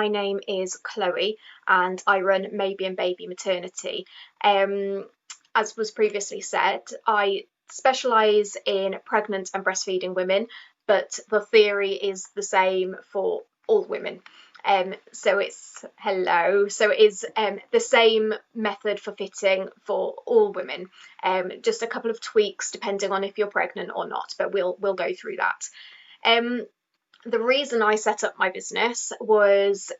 My name is Chloe and I run Maybe and Baby Maternity. As was previously said, I specialise in pregnant and breastfeeding women, but the theory is the same for all women. So it is the same method for fitting for all women, just a couple of tweaks depending on if you're pregnant or not, but we'll go through that. The reason I set up my business was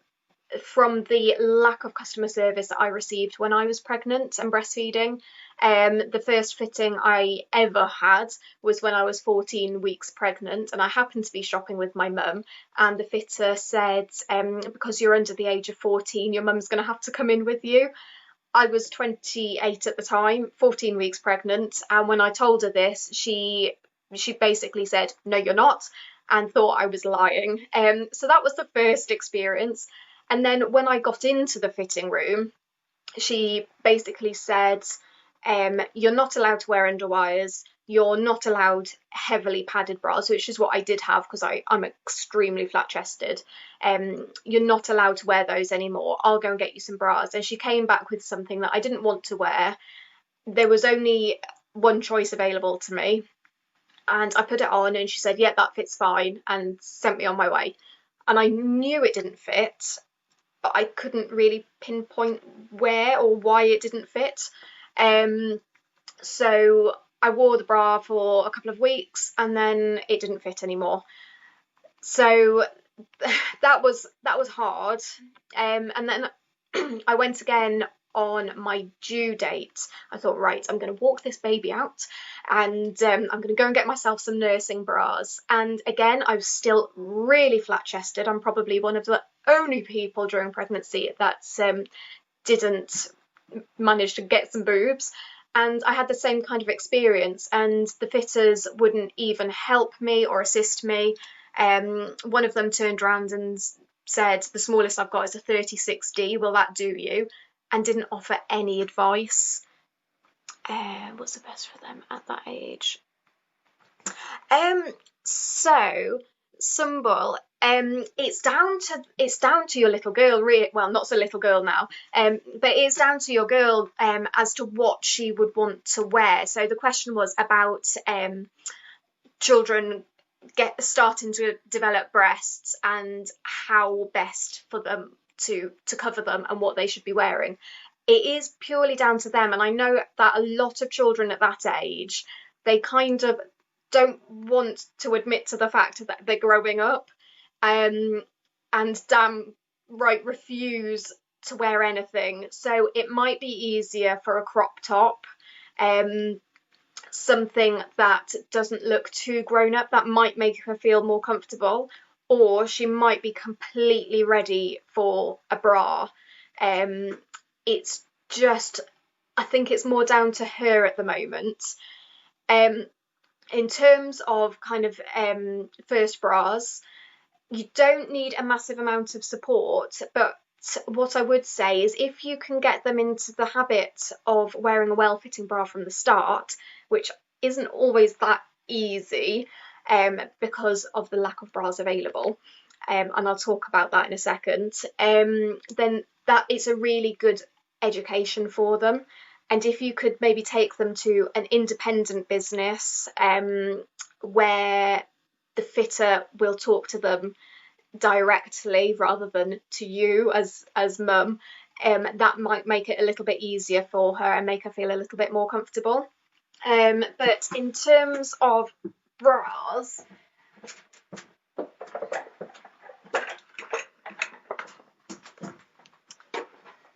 from the lack of customer service that I received when I was pregnant and breastfeeding. The first fitting I ever had was when I was 14 weeks pregnant, and I happened to be shopping with my mum, and the fitter said, because you're under the age of 14, your mum's going to have to come in with you. I was 28 at the time, 14 weeks pregnant, and when I told her this, she basically said, "No, you're not," and thought I was lying. So that was the first experience. And then when I got into the fitting room, she basically said, "You're not allowed to wear underwires. You're not allowed heavily padded bras," which is what I did have because I'm extremely flat chested. "You're not allowed to wear those anymore. I'll go and get you some bras." And she came back with something that I didn't want to wear. There was only one choice available to me, and I put it on, and she said, "Yeah, that fits fine," and sent me on my way. And I knew it didn't fit, but I couldn't really pinpoint where or why it didn't fit. So I wore the bra for a couple of weeks and then it didn't fit anymore. So that was hard. And then I went again on my due date. I thought, right, I'm going to walk this baby out and I'm going to go and get myself some nursing bras. And again, I was still really flat chested. I'm probably one of the only people during pregnancy that didn't manage to get some boobs. And I had the same kind of experience, and the fitters wouldn't even help me or assist me. One of them turned around and said, "The smallest I've got is a 36D, will that do you?" And didn't offer any advice. What's the best for them at that age? So Sumbul, it's down to your little girl, really. Well, not so little girl now, but it's down to your girl as to what she would want to wear. So the question was about children starting to develop breasts and how best for them to cover them and what they should be wearing. It is purely down to them, and I know that a lot of children at that age, they kind of don't want to admit to the fact that they're growing up, and damn right refuse to wear anything. So it might be easier for a crop top, something that doesn't look too grown up, that might make her feel more comfortable, or she might be completely ready for a bra. It's just, I think it's more down to her at the moment. In terms of kind of first bras, you don't need a massive amount of support, but what I would say is if you can get them into the habit of wearing a well-fitting bra from the start, which isn't always that easy because of the lack of bras available, and I'll talk about that in a second, then that is a really good education for them. And if you could maybe take them to an independent business where the fitter will talk to them directly rather than to you as mum, that might make it a little bit easier for her and make her feel a little bit more comfortable. But in terms of bras,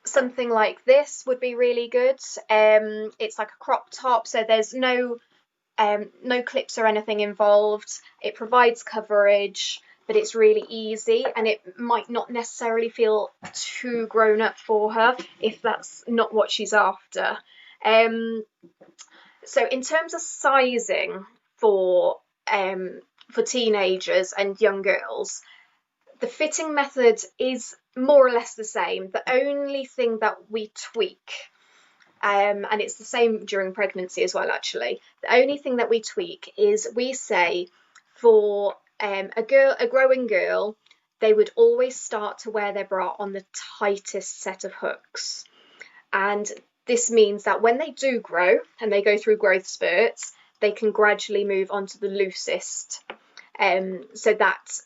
something like this would be really good. It's like a crop top, so there's no clips or anything involved. It provides coverage, but it's really easy, and it might not necessarily feel too grown up for her if that's not what she's after. So in terms of sizing for teenagers and young girls, the fitting method is more or less the same. The only thing that we tweak, and it's the same during pregnancy as well, actually, the only thing that we tweak is we say for a growing girl, they would always start to wear their bra on the tightest set of hooks. And this means that when they do grow and they go through growth spurts, they can gradually move on to the loosest. So that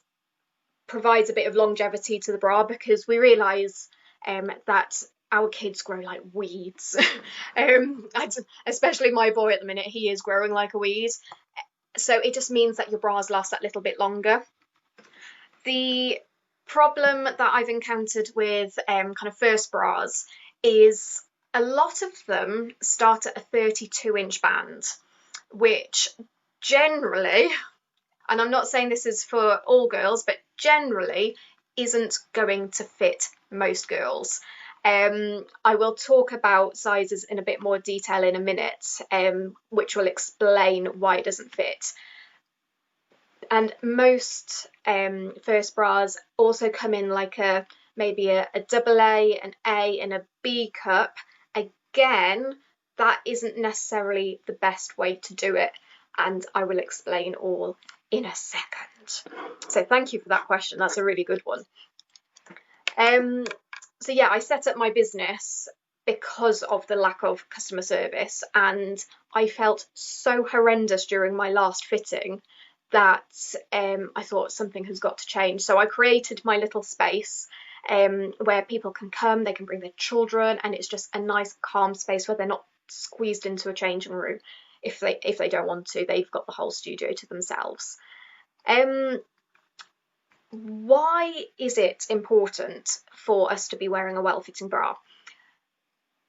provides a bit of longevity to the bra, because we realise that our kids grow like weeds. Especially my boy at the minute, he is growing like a weed. So it just means that your bras last that little bit longer. The problem that I've encountered with kind of first bras is a lot of them start at a 32-inch band, which generally, and I'm not saying this is for all girls, but generally isn't going to fit most girls. I will talk about sizes in a bit more detail in a minute, which will explain why it doesn't fit. And most first bras also come in like maybe a double A, an A, and a B cup. Again, that isn't necessarily the best way to do it, and I will explain all in a second. So thank you for that question. That's a really good one. So yeah, I set up my business because of the lack of customer service, and I felt so horrendous during my last fitting that I thought something has got to change. So I created my little space where people can come, they can bring their children, and it's just a nice calm space where they're not squeezed into a changing room. If they don't want to, they've got the whole studio to themselves. Why is it important for us to be wearing a well-fitting bra?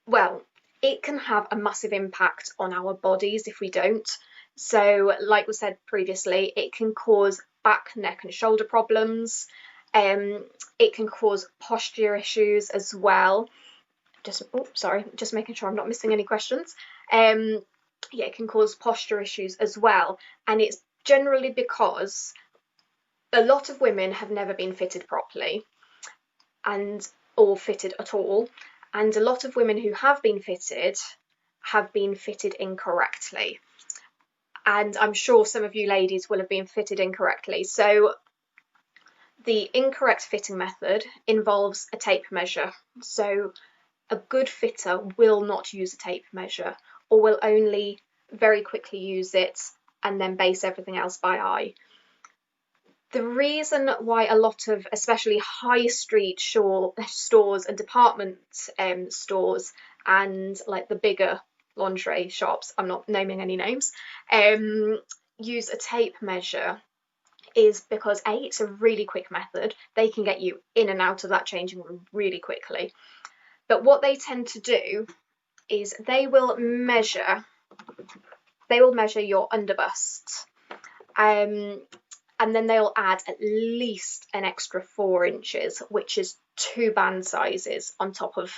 Well, it can have a massive impact on our bodies if we don't. So, like we said previously, it can cause back, neck, and shoulder problems. It can cause posture issues as well. Just making sure I'm not missing any questions. Yeah, it can cause posture issues as well, and it's generally because a lot of women have never been fitted properly or fitted at all, and a lot of women who have been fitted incorrectly. And I'm sure some of you ladies will have been fitted incorrectly. So the incorrect fitting method involves a tape measure. So a good fitter will not use a tape measure, or will only very quickly use it and then base everything else by eye. The reason why a lot of, especially high street stores and department stores and like the bigger lingerie shops, I'm not naming any names, use a tape measure is because A, it's a really quick method. They can get you in and out of that changing room really quickly. But what they tend to do is they will measure your underbust, and then they'll add at least an extra 4 inches, which is 2 band sizes on top of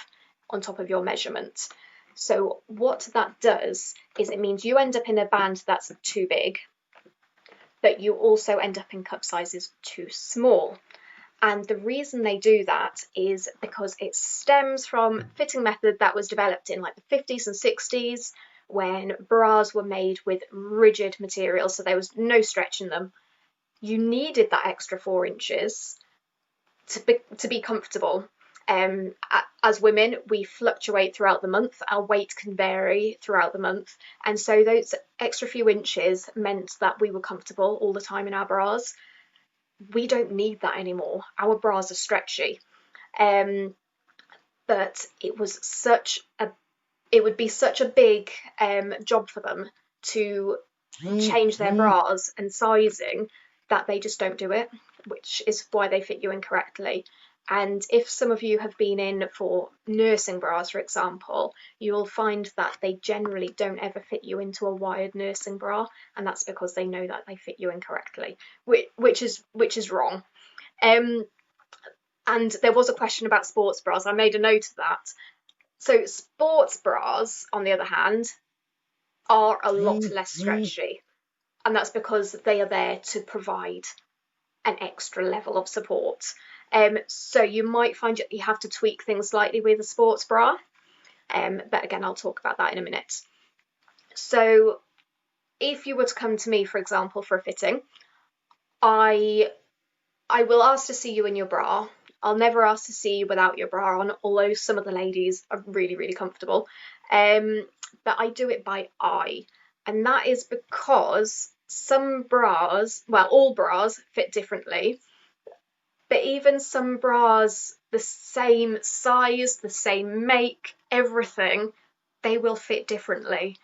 your measurement. So what that does is it means you end up in a band that's too big, but you also end up in cup sizes too small. And the reason they do that is because it stems from fitting method that was developed in like the 50s and 60s, when bras were made with rigid materials, so there was no stretch in them. You needed that extra 4 inches to be comfortable. As women, we fluctuate throughout the month. Our weight can vary throughout the month, and so those extra few inches meant that we were comfortable all the time in our bras. We don't need that anymore. Our bras are stretchy, but it would be such a big job for them to change their bras and sizing that they just don't do it, which is why they fit you incorrectly. And if some of you have been in for nursing bras, for example, you will find that they generally don't ever fit you into a wired nursing bra, and that's because they know that they fit you incorrectly, which is wrong. And there was a question about sports bras. I made a note of that. So sports bras, on the other hand, are a lot less stretchy, and that's because they are there to provide an extra level of support. So you might find that you have to tweak things slightly with a sports bra, but again, I'll talk about that in a minute. So if you were to come to me, for example, for a fitting, I I will ask to see you in your bra. I'll never ask to see you without your bra on, although some of the ladies are really, really comfortable. But I do it by eye, and that is because some bras, well, all bras fit differently, but even some bras, the same size, the same make, everything, they will fit differently.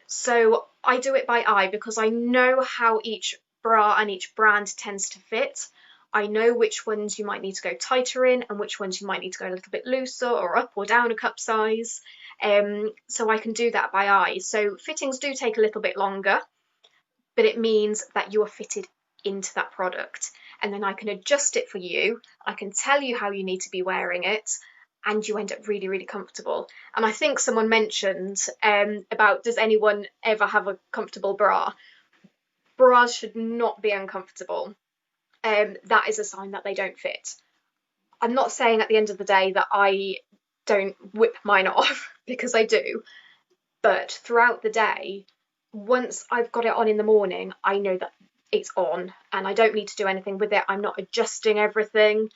So I do it by eye because I know how each bra and each brand tends to fit. I know which ones you might need to go tighter in and which ones you might need to go a little bit looser or up or down a cup size. So I can do that by eye. So fittings do take a little bit longer, but it means that you are fitted into that product. And then I can adjust it for you. I can tell you how you need to be wearing it, and you end up really, really comfortable. And I think someone mentioned about, does anyone ever have a comfortable bra? Bras should not be uncomfortable. That is a sign that they don't fit. I'm not saying at the end of the day that I don't whip mine off, because I do, but throughout the day, once I've got it on in the morning, I know that it's on and I don't need to do anything with it. I'm not adjusting everything.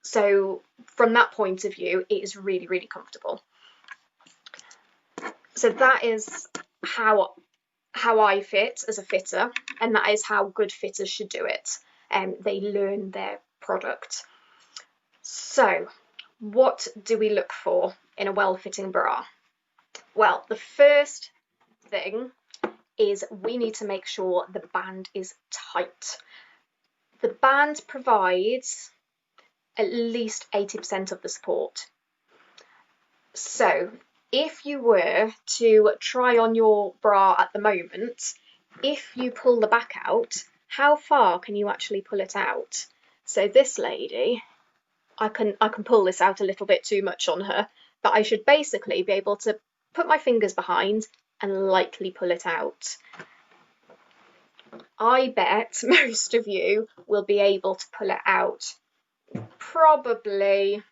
So from that point of view, it is really, really comfortable. So that is how I fit as a fitter, and that is how good fitters should do it. They learn their product. So what do we look for in a well-fitting bra? Well, the first thing is we need to make sure the band is tight. The band provides at least 80% of the support. So if you were to try on your bra at the moment, if you pull the back out, how far can you actually pull it out? So this lady, I can pull this out a little bit too much on her, but I should basically be able to put my fingers behind and lightly pull it out. I bet most of you will be able to pull it out probably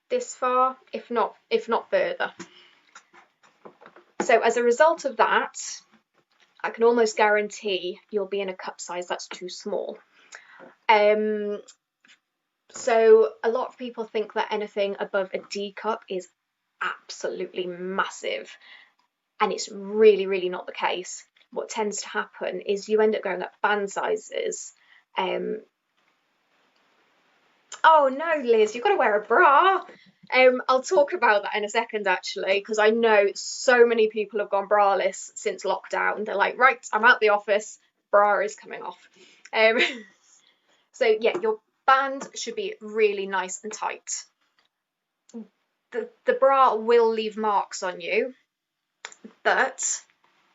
this far, if not further. So as a result of that, I can almost guarantee you'll be in a cup size that's too small. So a lot of people think that anything above a D cup is absolutely massive, and it's really, really not the case. What tends to happen is you end up going up band sizes. Oh no, Liz, you've got to wear a bra. I'll talk about that in a second, actually, because I know so many people have gone braless since lockdown. They're like, right, I'm out the office, bra is coming off. So yeah, your band should be really nice and tight. The bra will leave marks on you, but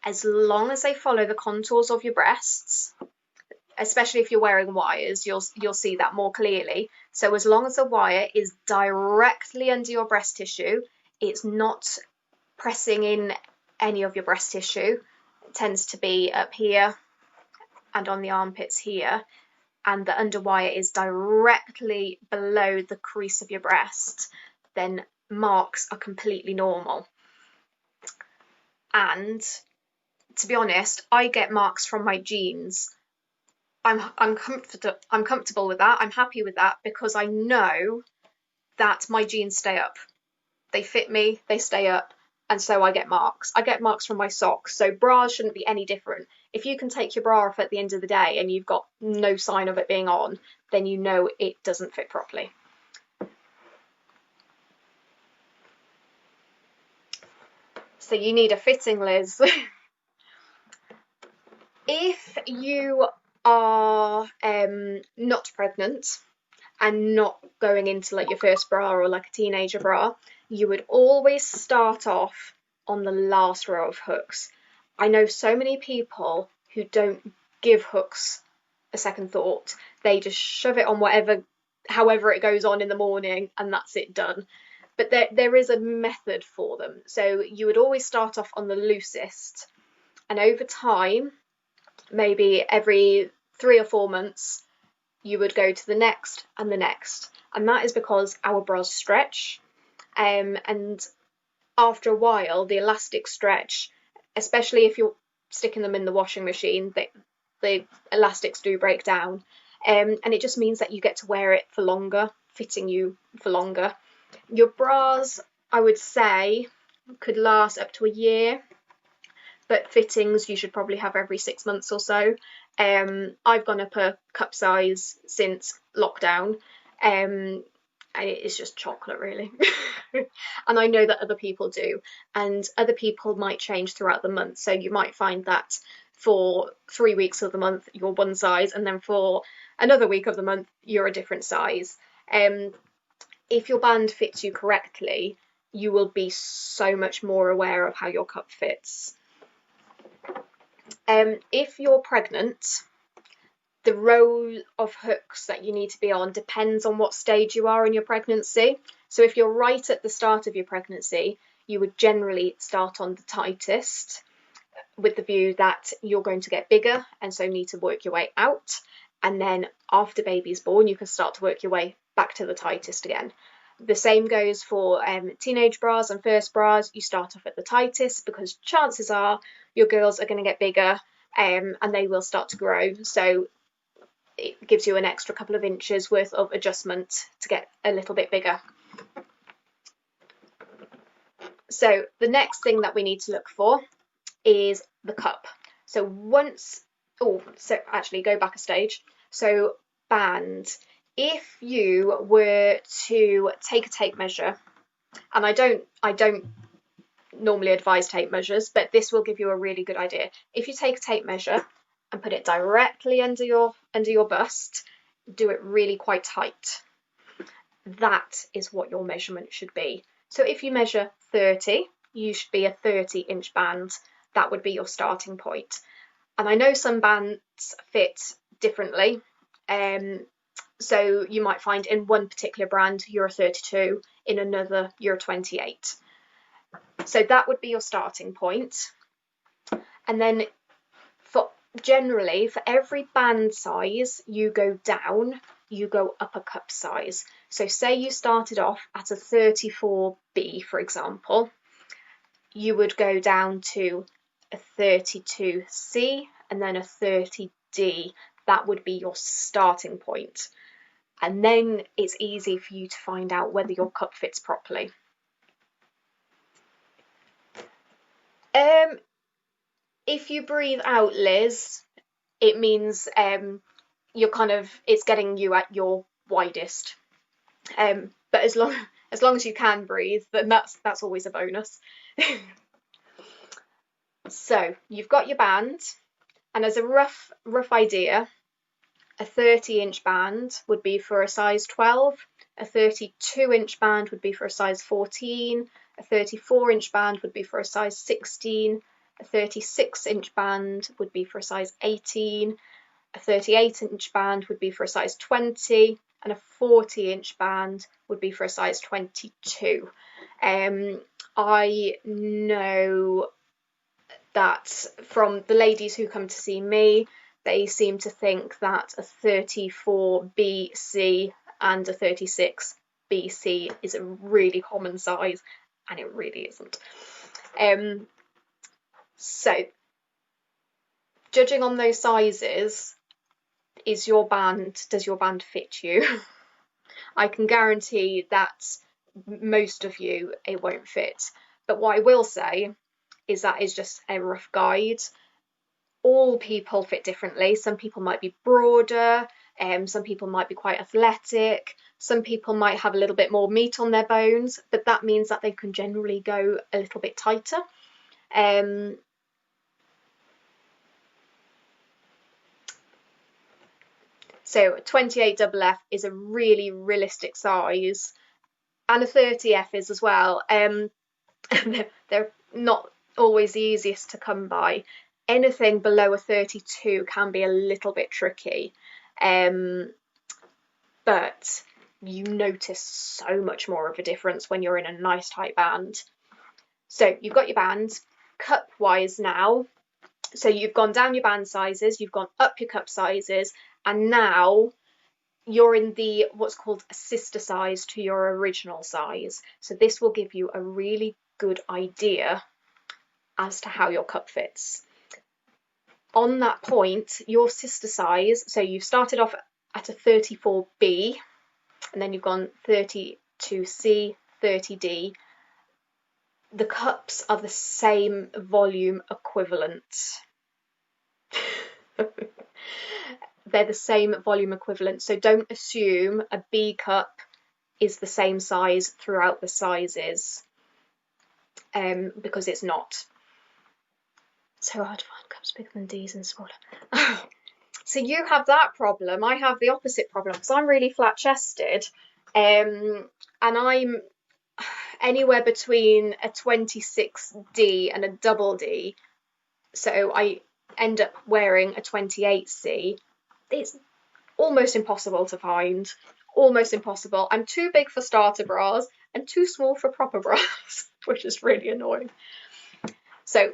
as long as they follow the contours of your breasts, especially if you're wearing wires, you'll see that more clearly. So as long as the wire is directly under your breast tissue, it's not pressing in any of your breast tissue. It tends to be up here and on the armpits here, and the under wire is directly below the crease of your breast, then marks are completely normal. And to be honest, I get marks from my jeans. I'm comfortable with that. I'm happy with that because I know that my jeans stay up. They fit me, they stay up, and so I get marks. I get marks from my socks, so bras shouldn't be any different. If you can take your bra off at the end of the day and you've got no sign of it being on, then you know it doesn't fit properly. So you need a fitting, Liz. If you are not pregnant and not going into like your first bra or like a teenager bra, you would always start off on the last row of hooks. I know so many people who don't give hooks a second thought. They just shove it on however it goes on in the morning, and that's it, done. But there is a method for them. So you would always start off on the loosest, and over time, maybe every 3 or 4 months, you would go to the next and the next. And that is because our bras stretch, and after a while the elastic stretch, especially if you're sticking them in the washing machine, the elastics do break down, and it just means that you get to wear it for longer, fitting you for longer. Your bras, I would say, could last up to a year, but fittings you should probably have every 6 months or so. I've gone up a cup size since lockdown, and it's just chocolate, really. And I know that other people do, and other people might change throughout the month. So you might find that for 3 weeks of the month you're one size, and then for another week of the month you're a different size. If your band fits you correctly, you will be so much more aware of how your cup fits. If you're pregnant, the row of hooks that you need to be on depends on what stage you are in your pregnancy. So if you're right at the start of your pregnancy, you would generally start on the tightest, with the view that you're going to get bigger and so need to work your way out. And then after baby's born, you can start to work your way back to the tightest again. The same goes for teenage bras and first bras. You start off at the tightest because chances are your girls are going to get bigger, and they will start to grow. So it gives you an extra couple of inches worth of adjustment to get a little bit bigger. So the next thing that we need to look for is the cup. So actually go back a stage. So band. If you were to take a tape measure, and I don't normally advise tape measures, but this will give you a really good idea. If you take a tape measure and put it directly under your bust, do it really quite tight. That is what your measurement should be. So if you measure 30, you should be a 30-inch band. That would be your starting point. And I know some bands fit differently. So you might find in one particular brand you're a 32, in another you're a 28. So that would be your starting point. And then generally for every band size you go down, you go up a cup size. So say you started off at a 34B, for example, you would go down to a 32C and then a 30D. That would be your starting point. And then it's easy for you to find out whether your cup fits properly. If you breathe out, Liz, it means it's getting you at your widest. But as long as you can breathe, then that's always a bonus. So you've got your band, and as a rough idea, a 30-inch band would be for a size 12, a 32-inch band would be for a size 14, a 34-inch band would be for a size 16, a 36-inch band would be for a size 18, a 38-inch band would be for a size 20, and a 40-inch band would be for a size 22. I know that from the ladies who come to see me, they seem to think that a 34BC and a 36BC is a really common size, and it really isn't. So, judging on those sizes, does your band fit you? I can guarantee that most of you it won't fit. But what I will say is that is just a rough guide. All people fit differently. Some people might be broader, some people might be quite athletic, some people might have a little bit more meat on their bones, but that means that they can generally go a little bit tighter. So 28FF is a really realistic size, and a 30F is as well. They're not always the easiest to come by. Anything below a 32 can be a little bit tricky, but you notice so much more of a difference when you're in a nice tight band. So you've got your band. Cup wise now, so you've gone down your band sizes, you've gone up your cup sizes, and now you're in the what's called a sister size to your original size. So this will give you a really good idea as to how your cup fits. On that point, your sister size, so you've started off at a 34B, and then you've gone 32C, 30D. The cups are the same volume equivalent. They're the same volume equivalent, so don't assume a B cup is the same size throughout the sizes, because it's not. So hard to find cups bigger than D's and smaller. So you have that problem. I have the opposite problem because I'm really flat chested, and I'm anywhere between a 26D and a double D. So I end up wearing a 28C. It's almost impossible to find. Almost impossible. I'm too big for starter bras and too small for proper bras, which is really annoying. So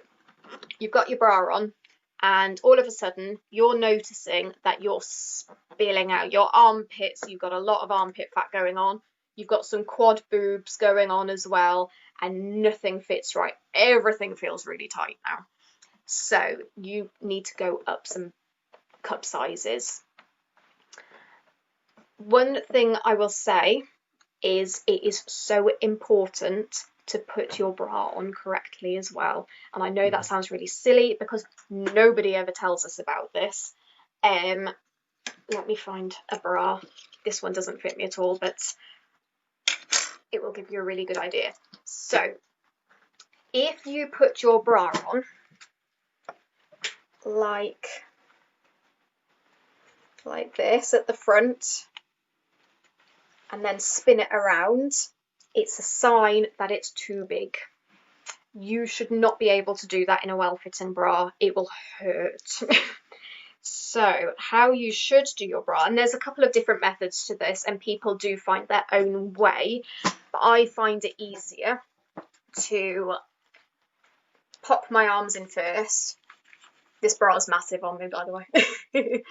you've got your bra on, and all of a sudden you're noticing that you're spilling out your armpits. You've got a lot of armpit fat going on. You've got some quad boobs going on as well, and nothing fits right. Everything feels really tight now. So you need to go up some cup sizes. One thing I will say is it is so important to put your bra on correctly as well. And I know that sounds really silly because nobody ever tells us about this. Let me find a bra. This one doesn't fit me at all, but it will give you a really good idea. So if you put your bra on like this at the front and then spin it around, it's a sign that it's too big. You should not be able to do that in a well-fitting bra. It will hurt. So how you should do your bra, and there's a couple of different methods to this, and people do find their own way, but I find it easier to pop my arms in first. This bra is massive on me, by the way.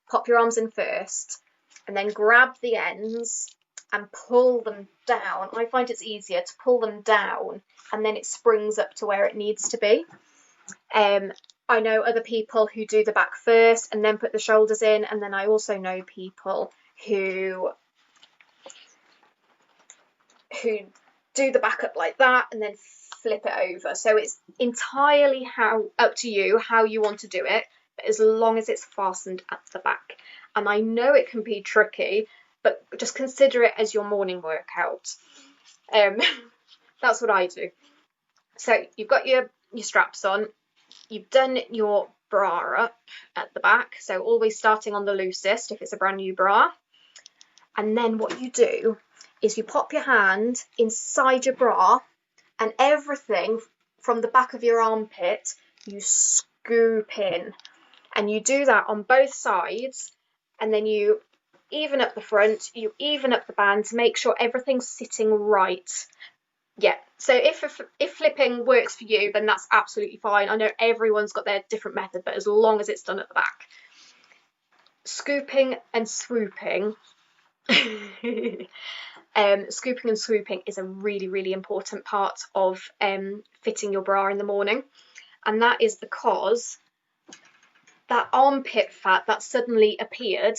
Pop your arms in first and then grab the ends and pull them down. I find it's easier to pull them down and then it springs up to where it needs to be. I know other people who do the back first and then put the shoulders in, and then I also know people who do the back up like that and then flip it over. So it's entirely up to you how you want to do it, but as long as it's fastened at the back. And I know it can be tricky, but just consider it as your morning workout. That's what I do. So you've got your straps on, you've done your bra up at the back, so always starting on the loosest if it's a brand new bra. And then what you do is you pop your hand inside your bra and everything from the back of your armpit you scoop in, and you do that on both sides, and then you even up the front, you even up the band to make sure everything's sitting right. Yeah, so if flipping works for you, then that's absolutely fine. I know everyone's got their different method, but as long as it's done at the back. Scooping and swooping. Scooping and swooping is a really, really important part of fitting your bra in the morning. And that is because that armpit fat that suddenly appeared,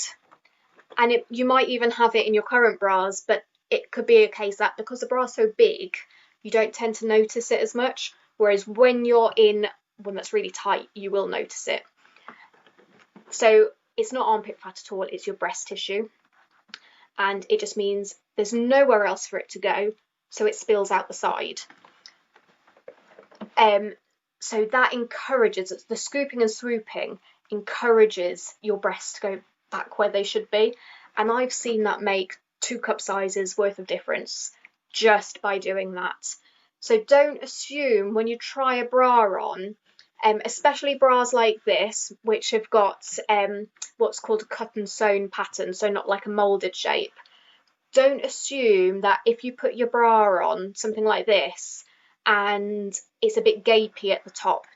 and you might even have it in your current bras, but it could be a case that because the bra's so big, you don't tend to notice it as much. Whereas when you're in one that's really tight, you will notice it. So it's not armpit fat at all, it's your breast tissue. And it just means there's nowhere else for it to go, so it spills out the side. So that encourages, the scooping and swooping encourages your breasts to go back where they should be. And I've seen that make 2 cup sizes worth of difference just by doing that. So don't assume when you try a bra on, especially bras like this, which have got what's called a cut and sewn pattern, so not like a moulded shape. Don't assume that if you put your bra on something like this and it's a bit gapey at the top,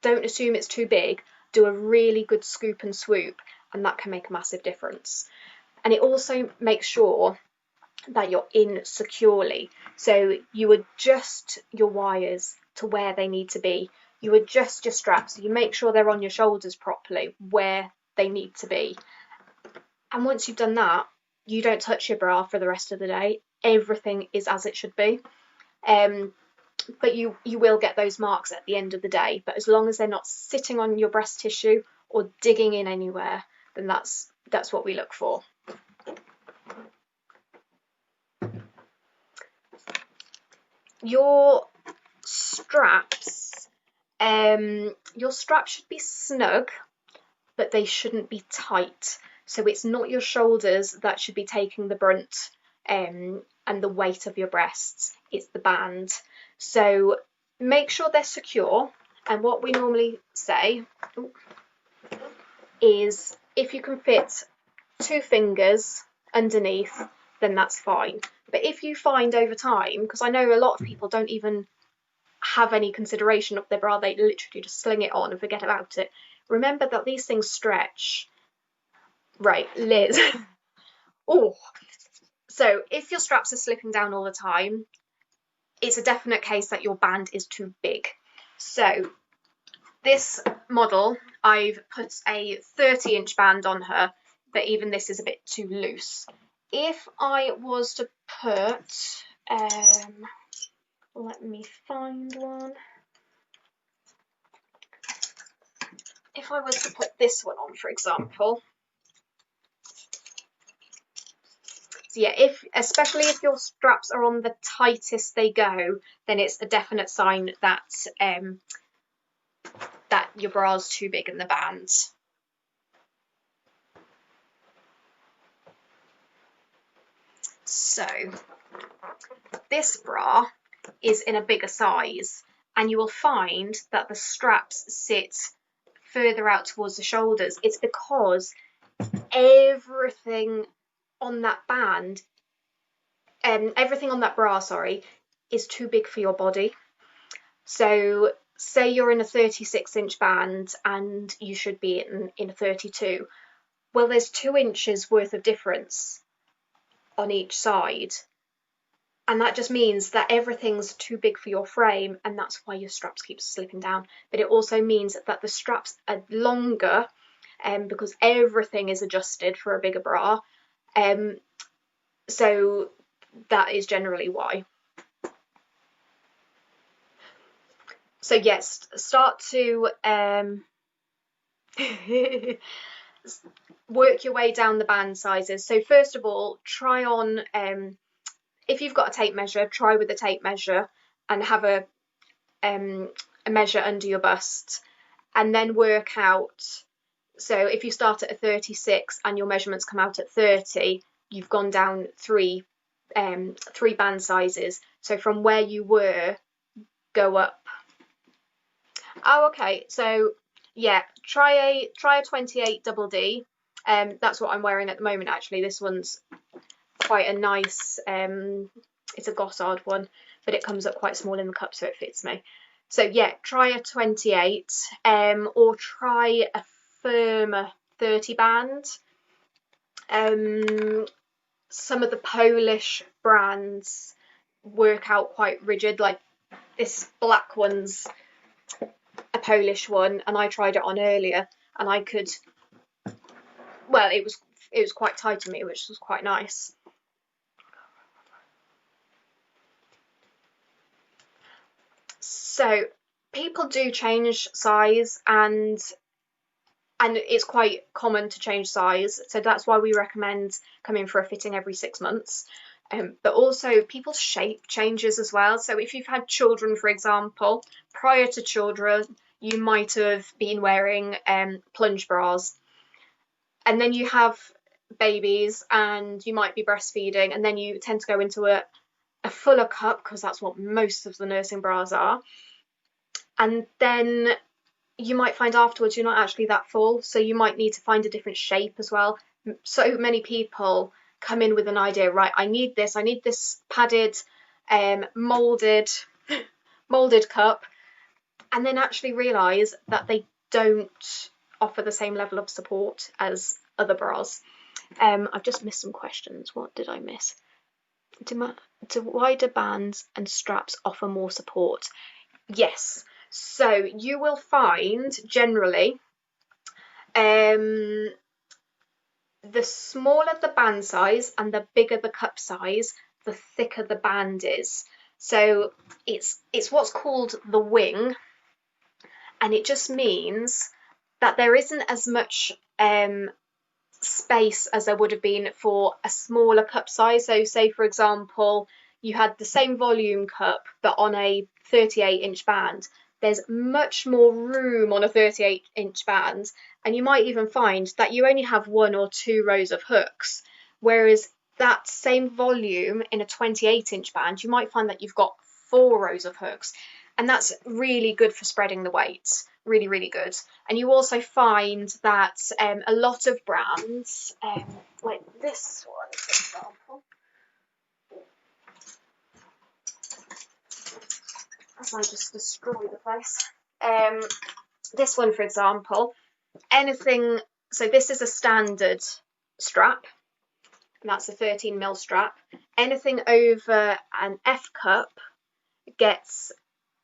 don't assume it's too big. Do a really good scoop and swoop, and that can make a massive difference. And it also makes sure that you're in securely. So you adjust your wires to where they need to be. you adjust your straps, so you make sure they're on your shoulders properly where they need to be. And once you've done that, you don't touch your bra for the rest of the day. Everything is as it should be. But you will get those marks at the end of the day. But as long as they're not sitting on your breast tissue or digging in anywhere, then that's what we look for. Your straps should be snug, but they shouldn't be tight. So it's not your shoulders that should be taking the brunt and the weight of your breasts, it's the band. So make sure they're secure, and what we normally say is if you can fit 2 fingers underneath, then that's fine. But if you find over time, because I know a lot of people don't even have any consideration of their bra, they literally just sling it on and forget about it. Remember that these things stretch. Right, Liz. Oh, so if your straps are slipping down all the time, it's a definite case that your band is too big. So this model, I've put a 30-inch band on her, but even this is a bit too loose. If I was to put, let me find one. If I was to put this one on, for example, so yeah, especially if your straps are on the tightest they go, then it's a definite sign that that your bra's too big in the band. So this bra is in a bigger size, and you will find that the straps sit further out towards the shoulders. It's because everything on that band, everything on that bra, is too big for your body. So say you're in a 36-inch band and you should be in a 32. Well, there's 2 inches worth of difference on each side. And that just means that everything's too big for your frame, and that's why your straps keep slipping down. But it also means that the straps are longer, because everything is adjusted for a bigger bra. So that is generally why. So yes, start to work your way down the band sizes. So first of all, try on, if you've got a tape measure, try with a tape measure and have a measure under your bust, and then work out. So if you start at a 36 and your measurements come out at 30, you've gone down 3 band sizes. So from where you were, go up. Oh, okay. So yeah, try a 28 double D. That's what I'm wearing at the moment. Actually, this one's quite a nice. It's a Gossard one, but it comes up quite small in the cup, so it fits me. So yeah, try a 28, or try a firmer 30 band. Some of the Polish brands work out quite rigid, like this black one's a Polish one, and I tried it on earlier, and I could, well, it was quite tight on me, which was quite nice. So people do change size, and it's quite common to change size, so that's why we recommend coming for a fitting every 6 months. But also people's shape changes as well. So if you've had children, for example, prior to children, you might have been wearing plunge bras, and then you have babies and you might be breastfeeding, and then you tend to go into a fuller cup, because that's what most of the nursing bras are, and then you might find afterwards you're not actually that full, so you might need to find a different shape as well. So many people come in with an idea, right, I need this padded, molded cup, and then actually realise that they don't offer the same level of support as other bras. I've just missed some questions. What did I miss? Do wider bands and straps offer more support? Yes. So you will find generally the smaller the band size and the bigger the cup size, the thicker the band is. So it's what's called the wing, and it just means that there isn't as much space as there would have been for a smaller cup size. So say for example you had the same volume cup but on a 38-inch band, there's much more room on a 38-inch band, and you might even find that you only have 1 or 2 rows of hooks, whereas that same volume in a 28-inch band you might find that you've got 4 rows of hooks, and that's really good for spreading the weight. Really, really good. And you also find that a lot of brands, like this one, for example, as I just destroy the place. This one, for example, anything. So this is a standard strap, and that's a 13mm strap. Anything over an F cup gets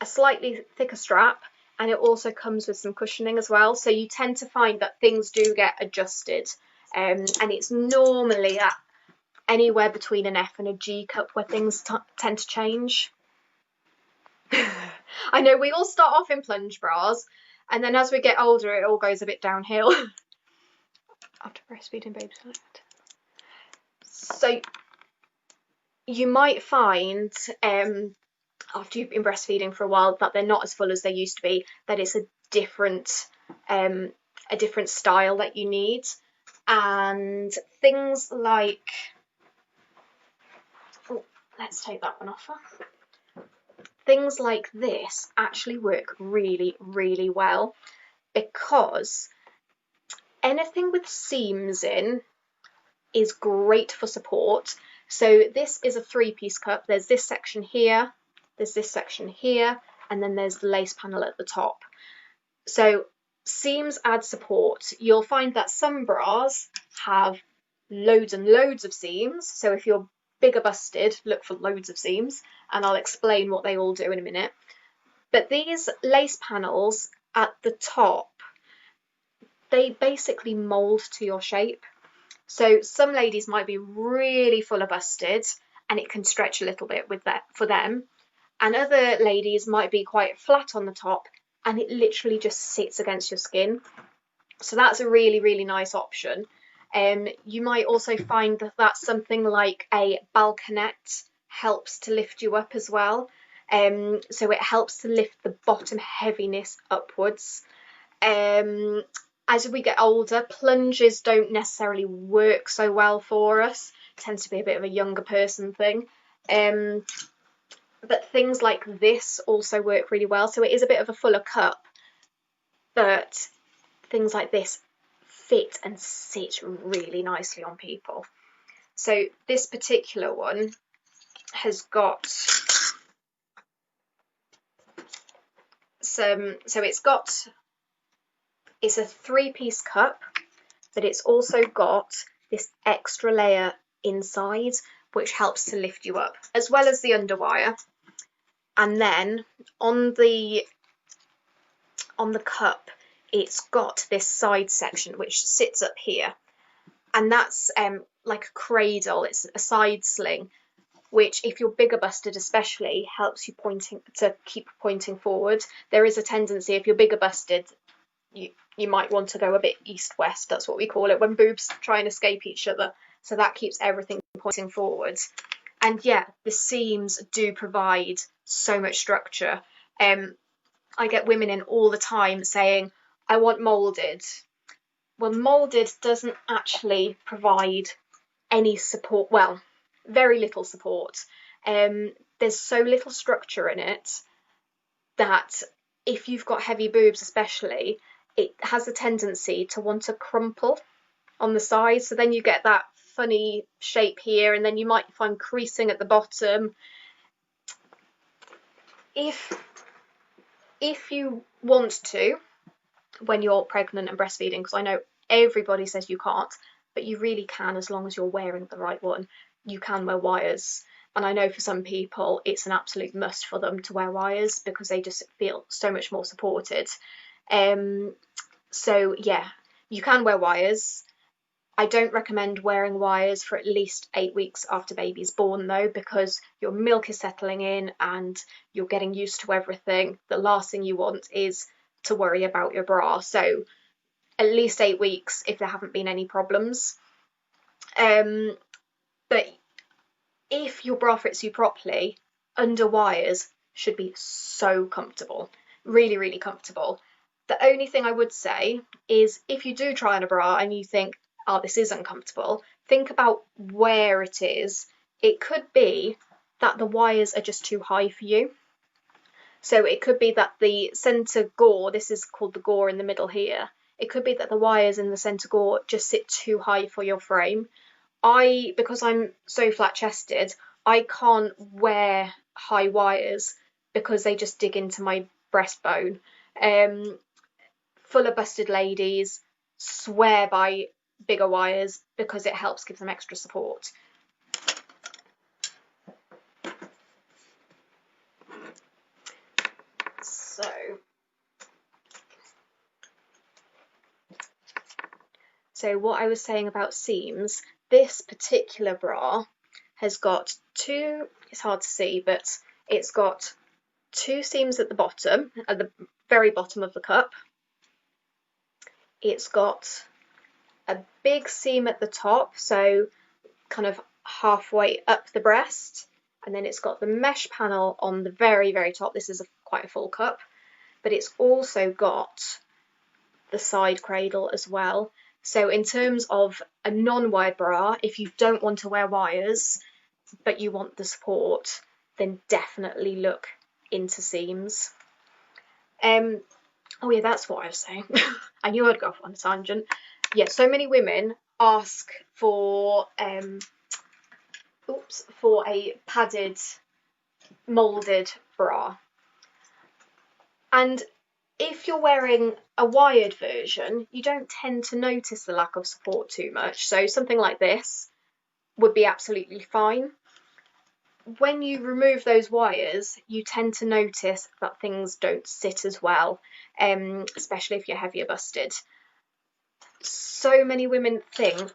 a slightly thicker strap, and it also comes with some cushioning as well. So you tend to find that things do get adjusted, and it's normally at anywhere between an F and a G cup where things tend to change. I know we all start off in plunge bras, and then as we get older it all goes a bit downhill. After breastfeeding babies. So you might find after you've been breastfeeding for a while that they're not as full as they used to be, that it's a different style that you need. And things like, oh, let's take that one off. Things like this actually work really, really well, because anything with seams in is great for support. So this is a 3-piece cup. There's this section here, there's this section here, and then there's the lace panel at the top. So seams add support. You'll find that some bras have loads and loads of seams. So if you're bigger busted, look for loads of seams, and I'll explain what they all do in a minute. But these lace panels at the top, they basically mould to your shape. So some ladies might be really full of busted and it can stretch a little bit with that for them, and other ladies might be quite flat on the top and it literally just sits against your skin. So that's a really, really nice option. You might also find that something like a balconette helps to lift you up as well. So it helps to lift the bottom heaviness upwards. As we get older, plunges don't necessarily work so well for us. It tends to be a bit of a younger person thing. But things like this also work really well. So it is a bit of a fuller cup, but things like this fit and sit really nicely on people. So this particular one has got some, so it's a 3-piece cup, but it's also got this extra layer inside which helps to lift you up, as well as the underwire. And then on the cup, it's got this side section which sits up here, and that's like a cradle. It's a side sling, which if you're bigger busted especially helps you keep pointing forward. There is a tendency, if you're bigger busted, you might want to go a bit east-west. That's what we call it, when boobs try and escape each other. So that keeps everything pointing forwards. And yeah, the seams do provide so much structure. I get women in all the time saying, I want moulded. Well, moulded doesn't actually provide any support. Well, very little support. There's so little structure in it that if you've got heavy boobs especially, it has a tendency to want to crumple on the side. So then you get that funny shape here, and then you might find creasing at the bottom. If you want to, when you're pregnant and breastfeeding, because I know everybody says you can't, but you really can as long as you're wearing the right one. You can wear wires. And I know for some people it's an absolute must for them to wear wires because they just feel so much more supported. So yeah, you can wear wires. I don't recommend wearing wires for at least 8 weeks after baby's born though, because your milk is settling in and you're getting used to everything. The last thing you want is to worry about your bra. So at least 8 weeks if there haven't been any problems. But if your bra fits you properly, under wires should be so comfortable, really, really comfortable. The only thing I would say is if you do try on a bra and you think, oh, this is uncomfortable, think about where it is. It could be that the wires are just too high for you. So it could be that the centre gore, this is called the gore in the middle here, it could be that the wires in the centre gore just sit too high for your frame. Because I'm so flat chested, I can't wear high wires because they just dig into my breastbone. Fuller busted ladies swear by bigger wires because it helps give them extra support. So what I was saying about seams, this particular bra has got two, it's hard to see, but it's got two seams at the very bottom of the cup. It's got a big seam at the top, so kind of halfway up the breast, and then it's got the mesh panel on the very, very top. This is quite a full cup, but it's also got the side cradle as well. So in terms of a non-wired bra, if you don't want to wear wires, but you want the support, then definitely look into seams. Oh yeah, that's what I was saying. I knew I'd go off on a tangent. Yeah, so many women ask for a padded, moulded bra. And if you're wearing a wired version, you don't tend to notice the lack of support too much. So something like this would be absolutely fine. When you remove those wires, you tend to notice that things don't sit as well, especially if you're heavier busted. So many women think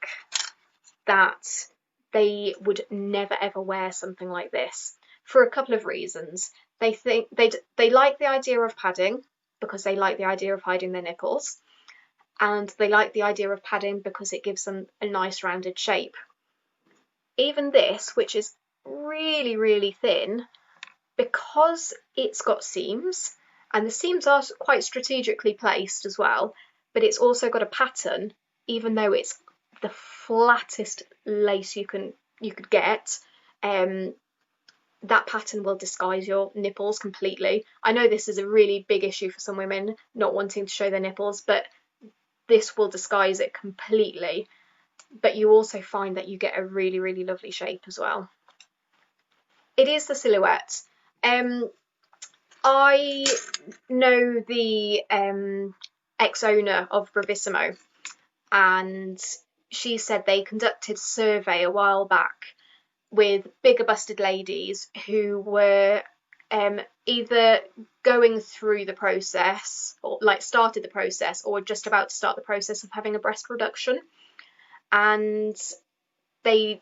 that they would never ever wear something like this for a couple of reasons. They think they like the idea of padding because they like the idea of hiding their nipples, and they like the idea of padding because it gives them a nice rounded shape. Even this, which is really, really thin, because it's got seams, and the seams are quite strategically placed as well, but it's also got a pattern, even though it's the flattest lace you could get, that pattern will disguise your nipples completely. I know this is a really big issue for some women, not wanting to show their nipples, but this will disguise it completely. But you also find that you get a really, really lovely shape as well. It is the silhouette. I know the ex-owner of Bravissimo, and she said they conducted a survey a while back with bigger busted ladies who were either going through the process or like started the process or just about to start the process of having a breast reduction. And they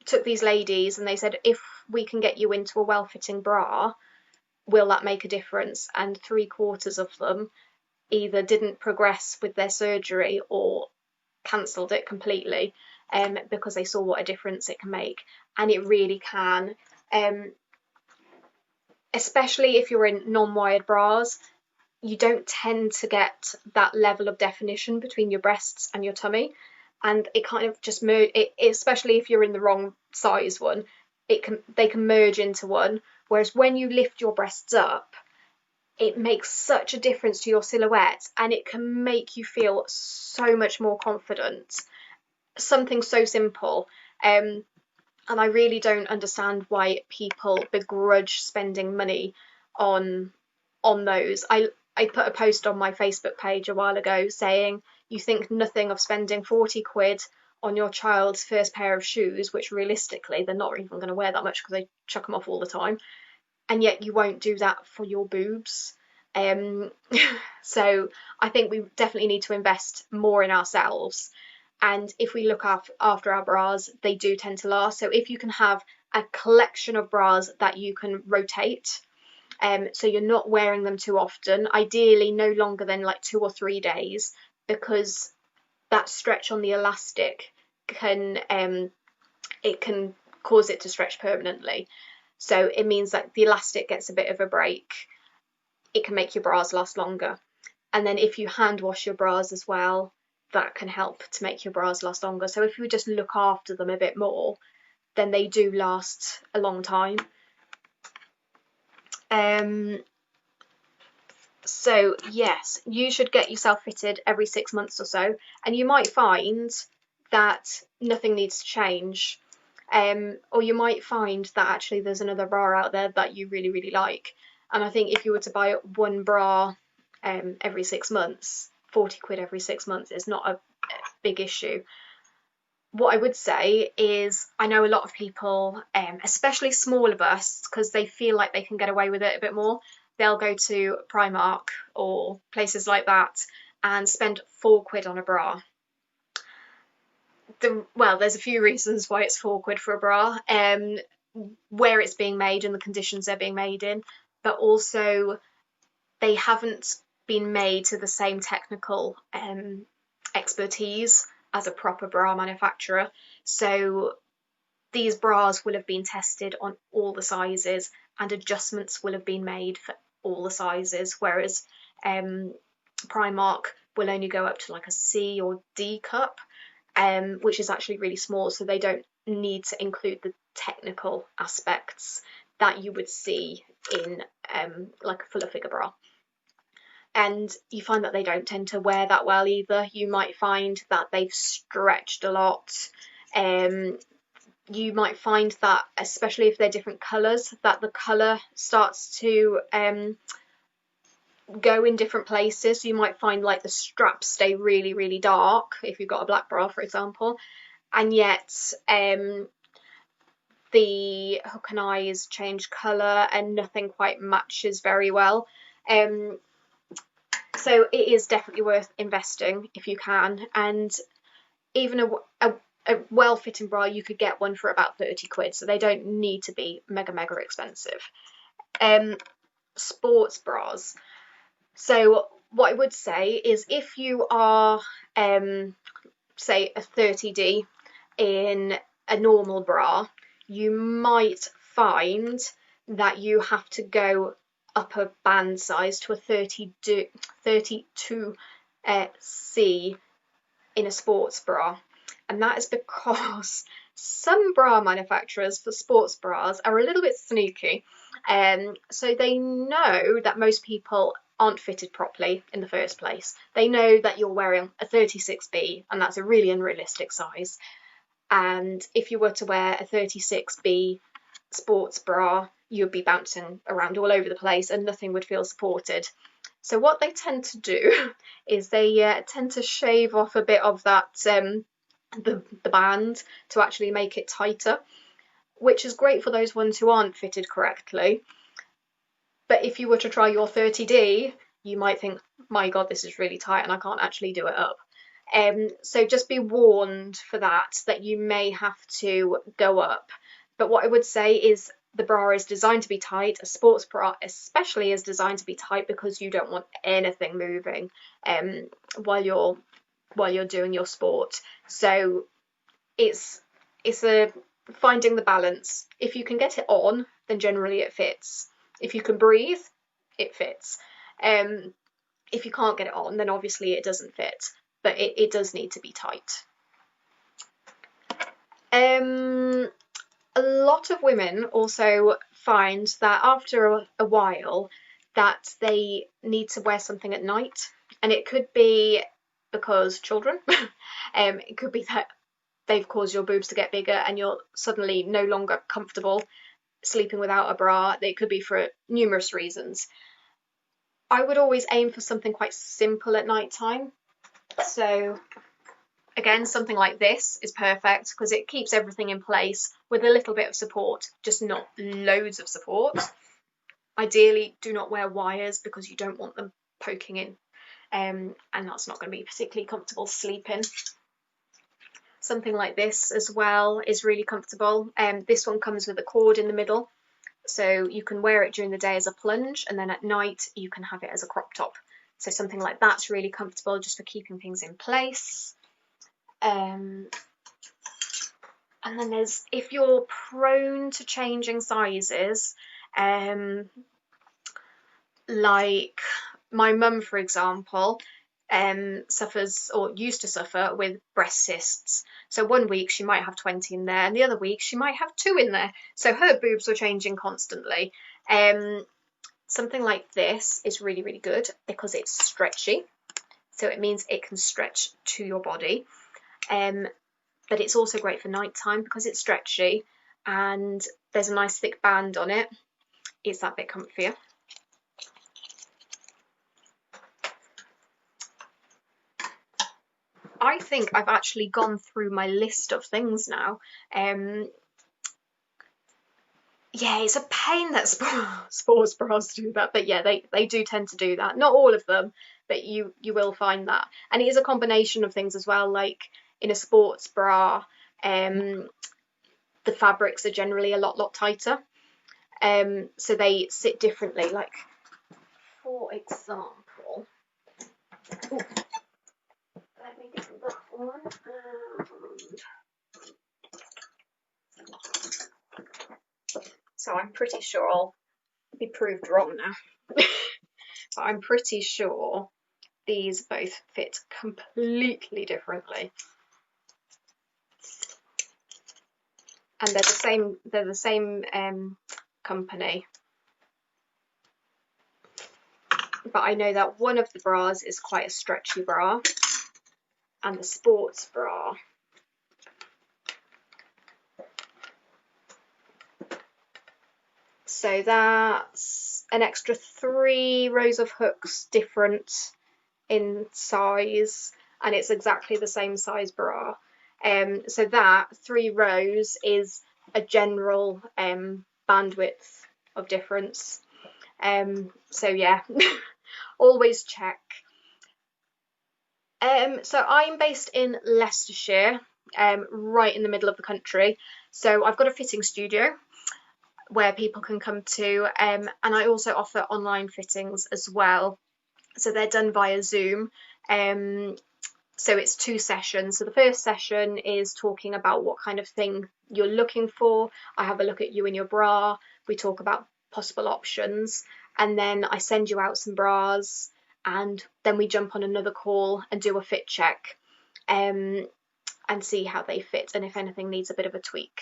took these ladies and they said, if we can get you into a well-fitting bra, will that make a difference? And 3/4 of them either didn't progress with their surgery or cancelled it completely, because they saw what a difference it can make. And it really can, especially if you're in non-wired bras. You don't tend to get that level of definition between your breasts and your tummy, and it kind of just merge, especially if you're in the wrong size one, they can merge into one. Whereas when you lift your breasts up, it makes such a difference to your silhouette, and it can make you feel so much more confident. Something so simple, and I really don't understand why people begrudge spending money on those. I put a post on my Facebook page a while ago saying, you think nothing of spending 40 quid on your child's first pair of shoes, which realistically they're not even going to wear that much because they chuck them off all the time, and yet you won't do that for your boobs. Um, so I think we definitely need to invest more in ourselves. And if we look after our bras, they do tend to last. So if you can have a collection of bras that you can rotate, so you're not wearing them too often, ideally no longer than like 2 or 3 days, because that stretch on the elastic can it can cause it to stretch permanently. So it means that the elastic gets a bit of a break. It can make your bras last longer. And then if you hand wash your bras as well, that can help to make your bras last longer. So if you just look after them a bit more, then they do last a long time. So yes, you should get yourself fitted every 6 months or so, and you might find that nothing needs to change. Or you might find that actually there's another bra out there that you really, really like. And I think if you were to buy one bra every 6 months, 40 quid every 6 months is not a big issue. What I would say is, I know a lot of people, especially smaller busts, because they feel like they can get away with it a bit more, they'll go to Primark or places like that and spend 4 quid on a bra. Well, there's a few reasons why it's 4 quid for a bra, where it's being made and the conditions they're being made in, but also they haven't been made to the same technical expertise as a proper bra manufacturer. So these bras will have been tested on all the sizes, and adjustments will have been made for all the sizes, whereas Primark will only go up to like a C or D cup, which is actually really small, so they don't need to include the technical aspects that you would see in like a fuller figure bra. And you find that they don't tend to wear that well either. You might find that they've stretched a lot. You might find that, especially if they're different colours, that the colour starts to go in different places. So you might find like the straps stay really, really dark if you've got a black bra, for example, and yet the hook and eyes change colour and nothing quite matches very well. So it is definitely worth investing if you can, and even a well-fitting bra, you could get one for about 30 quid, so they don't need to be mega expensive. Sports bras. So what I would say is, if you are say a 30D in a normal bra, you might find that you have to go up a band size to a 32C in a sports bra. And that is because some bra manufacturers for sports bras are a little bit sneaky. So they know that most people aren't fitted properly in the first place. They know that you're wearing a 36B, and that's a really unrealistic size. And if you were to wear a 36B sports bra, you'd be bouncing around all over the place and nothing would feel supported. So what they tend to do is they tend to shave off a bit of that the band to actually make it tighter, which is great for those ones who aren't fitted correctly. But if you were to try your 30D, you might think, my God, this is really tight and I can't actually do it up. So just be warned for that you may have to go up. But what I would say is, the bra is designed to be tight. A sports bra especially is designed to be tight because you don't want anything moving while you're doing your sport. So it's a finding the balance. If you can get it on, then generally it fits. If you can breathe, it fits. If you can't get it on, then obviously it doesn't fit, but it does need to be tight. A lot of women also find that after a while that they need to wear something at night, and it could be because children, it could be that they've caused your boobs to get bigger and you're suddenly no longer comfortable sleeping without a bra. It could be for numerous reasons. I would always aim for something quite simple at night time. So Again, something like this is perfect because it keeps everything in place with a little bit of support, just not loads of support. Ideally, do not wear wires because you don't want them poking in, and that's not going to be particularly comfortable sleeping. Something like this as well is really comfortable. This one comes with a cord in the middle, so you can wear it during the day as a plunge, and then at night you can have it as a crop top. So something like that's really comfortable just for keeping things in place. And then there's, if you're prone to changing sizes, like my mum, for example, suffers or used to suffer with breast cysts. So one week she might have 20 in there, and the other week she might have 2 in there. So her boobs were changing constantly. Something like this is really, really good because it's stretchy. So it means it can stretch to your body. But it's also great for nighttime because it's stretchy and there's a nice thick band on it. It's that bit comfier. I think I've actually gone through my list of things now. Yeah, it's a pain that sports bras do that, but yeah, they do tend to do that. Not all of them, but you will find that. And it is a combination of things as well, like in a sports bra, the fabrics are generally a lot tighter. So they sit differently. Like, for example, ooh, let me get that one. So I'm pretty sure I'll be proved wrong now. But I'm pretty sure these both fit completely differently. And they're the same company. But I know that one of the bras is quite a stretchy bra, and the sports bra so that's an extra 3 rows of hooks different in size, and it's exactly the same size bra. So that 3 rows is a general bandwidth of difference. So yeah, always check. So I'm based in Leicestershire, right in the middle of the country. So I've got a fitting studio where people can come to, and I also offer online fittings as well. So they're done via Zoom. So it's 2 sessions. So the first session is talking about what kind of thing you're looking for. I have a look at you and your bra. We talk about possible options, and then I send you out some bras, and then we jump on another call and do a fit check, and see how they fit and if anything needs a bit of a tweak.